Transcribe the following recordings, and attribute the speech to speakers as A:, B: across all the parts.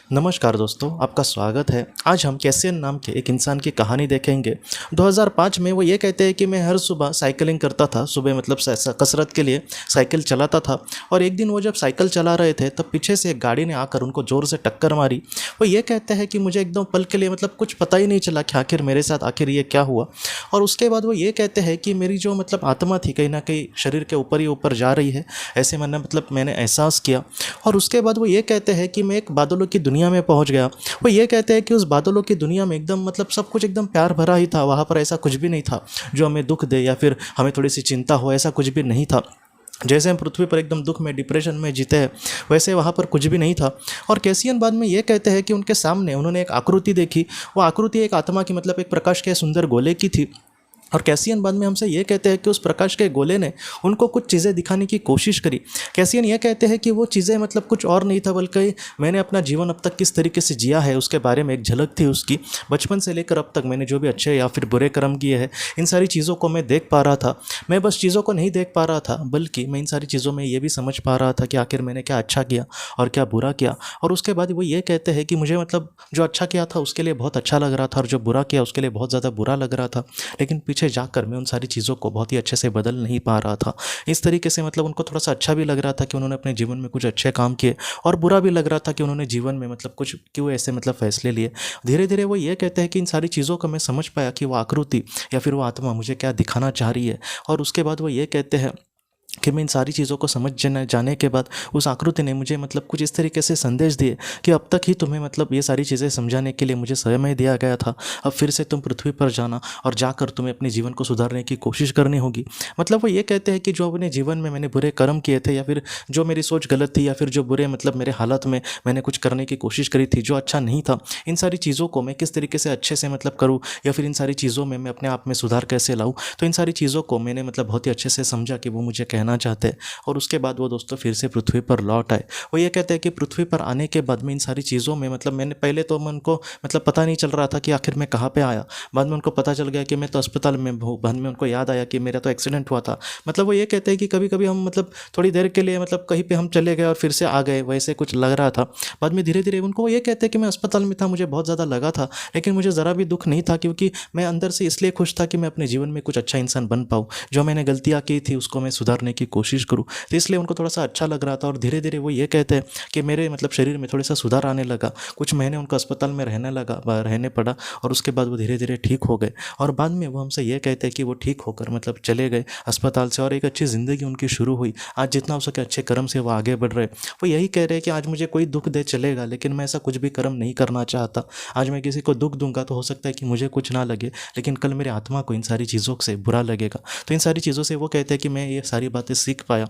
A: नमस्कार दोस्तों, आपका स्वागत है। आज हम कैसियन नाम के एक इंसान की कहानी देखेंगे। 2005 में वो ये कहते हैं कि मैं हर सुबह साइकिलिंग करता था। सुबह मतलब कसरत के लिए साइकिल चलाता था। और एक दिन वो जब साइकिल चला रहे थे तब पीछे से एक गाड़ी ने आकर उनको ज़ोर से टक्कर मारी। वो ये कहते हैं कि मुझे एकदम पल के लिए मतलब कुछ पता ही नहीं चला कि आखिर मेरे साथ आखिर ये क्या हुआ। और उसके बाद वो ये कहते हैं कि मेरी जो मतलब आत्मा थी कहीं ना कहीं शरीर के ऊपर ही ऊपर जा रही है, ऐसे मैंने एहसास किया। और उसके बाद वो ये कहते हैं कि मैं एक बादलों की दुनिया में पहुंच गया। वो ये कहते हैं कि उस बादलों की दुनिया में एकदम मतलब सब कुछ एकदम प्यार भरा ही था। वहाँ पर ऐसा कुछ भी नहीं था जो हमें दुख दे या फिर हमें थोड़ी सी चिंता हो, ऐसा कुछ भी नहीं था। जैसे हम पृथ्वी पर एकदम दुख में डिप्रेशन में जीते हैं, वैसे वहाँ पर कुछ भी नहीं था। और कैसियन बाद में ये कहते हैं कि उनके सामने उन्होंने एक आकृति देखी। वो आकृति एक आत्मा की मतलब एक प्रकाश के सुंदर गोले की थी। और कैसियन बाद में हमसे ये कहते हैं कि उस प्रकाश के गोले ने उनको कुछ चीज़ें दिखाने की कोशिश करी। कैसियन ये कहते हैं कि वो चीज़ें मतलब कुछ और नहीं था बल्कि मैंने अपना जीवन अब तक किस तरीके से जिया है उसके बारे में एक झलक थी उसकी। बचपन से लेकर अब तक मैंने जो भी अच्छे या फिर बुरे कर्म किए हैं, इन सारी चीज़ों को मैं देख पा रहा था। मैं बस चीज़ों को नहीं देख पा रहा था बल्कि मैं इन सारी चीज़ों में ये भी समझ पा रहा था कि आखिर मैंने क्या अच्छा किया और क्या बुरा किया। और उसके बाद वो ये कहते हैं कि मुझे मतलब जो अच्छा किया था उसके लिए बहुत अच्छा लग रहा था और जो बुरा किया उसके लिए बहुत ज़्यादा बुरा लग रहा था। लेकिन पीछे जाकर मैं उन सारी चीज़ों को बहुत ही अच्छे से बदल नहीं पा रहा था। इस तरीके से मतलब उनको थोड़ा सा अच्छा भी लग रहा था कि उन्होंने अपने जीवन में कुछ अच्छे काम किए, और बुरा भी लग रहा था कि उन्होंने जीवन में मतलब कुछ क्यों ऐसे मतलब फैसले लिए। धीरे धीरे वो ये कहते हैं कि इन सारी चीज़ों को मैं समझ पाया कि वो आकृति या फिर वो आत्मा मुझे क्या दिखाना चाह रही है। और उसके बाद वो ये कहते हैं कि मैं इन सारी चीज़ों को समझ जाने के बाद उस आकृति ने मुझे मतलब कुछ इस तरीके से संदेश दिए कि अब तक ही तुम्हें मतलब ये सारी चीज़ें समझाने के लिए मुझे समय दिया गया था। अब फिर से तुम पृथ्वी पर जाना और जाकर तुम्हें अपने जीवन को सुधारने की कोशिश करनी होगी। मतलब वो ये कहते हैं कि जो अपने जीवन में मैंने बुरे कर्म किए थे या फिर जो मेरी सोच गलत थी या फिर जो बुरे मतलब मेरे हालत में मैंने कुछ करने की कोशिश करी थी जो अच्छा नहीं था, इन सारी चीज़ों को मैं किस तरीके से अच्छे से मतलब करूँ या फिर इन सारी चीज़ों में मैं अपने आप में सुधार कैसे लाऊँ। तो इन सारी चीज़ों को मैंने मतलब बहुत ही अच्छे से समझा कि वो मुझे कहना चाहते हैं। और उसके बाद वो दोस्तों फिर से पृथ्वी पर लौट आए। वो ये कहते हैं कि पृथ्वी पर आने के बाद में इन सारी चीज़ों में मतलब मैंने पहले तो मैं उनको मतलब पता नहीं चल रहा था कि आखिर मैं कहाँ पे आया। बाद में उनको पता चल गया कि मैं तो अस्पताल में हूँ। बाद में उनको याद आया कि मेरा तो एक्सीडेंट हुआ था। मतलब वो ये कहते हैं कि कभी कभी हम मतलब थोड़ी देर के लिए मतलब कहीं पर हम चले गए और फिर से आ गए, वैसे कुछ लग रहा था। बाद में धीरे धीरे उनको ये कहते हैं कि मैं अस्पताल में था, मुझे बहुत ज़्यादा लगा था लेकिन मुझे ज़रा भी दुख नहीं था क्योंकि मैं अंदर से इसलिए खुश था कि मैं अपने जीवन में कुछ अच्छा इंसान बन पाऊँ। जो मैंने गलतियाँ की थी उसको मैं सुधारने की कोशिश करूँ, तो इसलिए उनको थोड़ा सा अच्छा लग रहा था। और धीरे धीरे वो ये कहते हैं कि मेरे मतलब शरीर में थोड़ा सा सुधार आने लगा। कुछ महीने उनको अस्पताल में रहने पड़ा और उसके बाद वो धीरे धीरे ठीक हो गए। और बाद में वो हमसे ये कहते हैं कि वो ठीक होकर मतलब चले गए अस्पताल से और एक अच्छी ज़िंदगी उनकी शुरू हुई। आज जितना हो सके अच्छे कर्म से वो आगे बढ़ रहे। वो यही कह रहे हैं कि आज मुझे कोई दुख दे चलेगा लेकिन मैं ऐसा कुछ भी कर्म नहीं करना चाहता। आज मैं किसी को दुख दूंगा तो हो सकता है कि मुझे कुछ ना लगे लेकिन कल मेरी आत्मा को इन सारी चीज़ों से बुरा लगेगा। तो इन सारी चीज़ों से वो कहते हैं कि मैं ये सारी बातें सीख पाया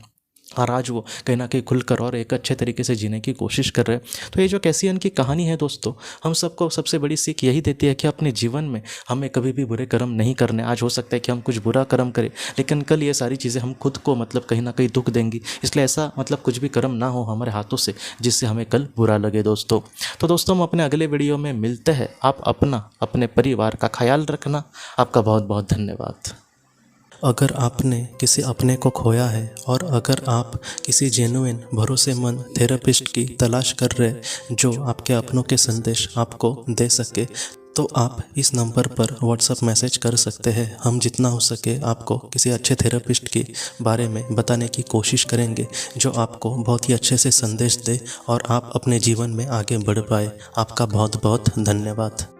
A: और आज वो कहीं ना कहीं खुलकर और एक अच्छे तरीके से जीने की कोशिश कर रहे हैं। तो ये जो कैसियन की कहानी है दोस्तों, हम सबको सबसे बड़ी सीख यही देती है कि अपने जीवन में हमें कभी भी बुरे कर्म नहीं करने। आज हो सकता है कि हम कुछ बुरा कर्म करें लेकिन कल ये सारी चीज़ें हम खुद को मतलब कहीं ना कहीं दुख देंगी। इसलिए ऐसा मतलब कुछ भी कर्म ना हो हमारे हाथों से जिससे हमें कल बुरा लगे दोस्तों। तो दोस्तों हम अपने अगले वीडियो में मिलते हैं। आप अपने परिवार का ख्याल रखना। आपका बहुत बहुत धन्यवाद।
B: अगर आपने किसी अपने को खोया है और अगर आप किसी जेन्युइन भरोसेमंद थेरेपिस्ट की तलाश कर रहे जो आपके अपनों के संदेश आपको दे सके, तो आप इस नंबर पर व्हाट्सएप मैसेज कर सकते हैं। हम जितना हो सके आपको किसी अच्छे थेरेपिस्ट के बारे में बताने की कोशिश करेंगे जो आपको बहुत ही अच्छे से संदेश दे और आप अपने जीवन में आगे बढ़ पाए। आपका बहुत बहुत धन्यवाद।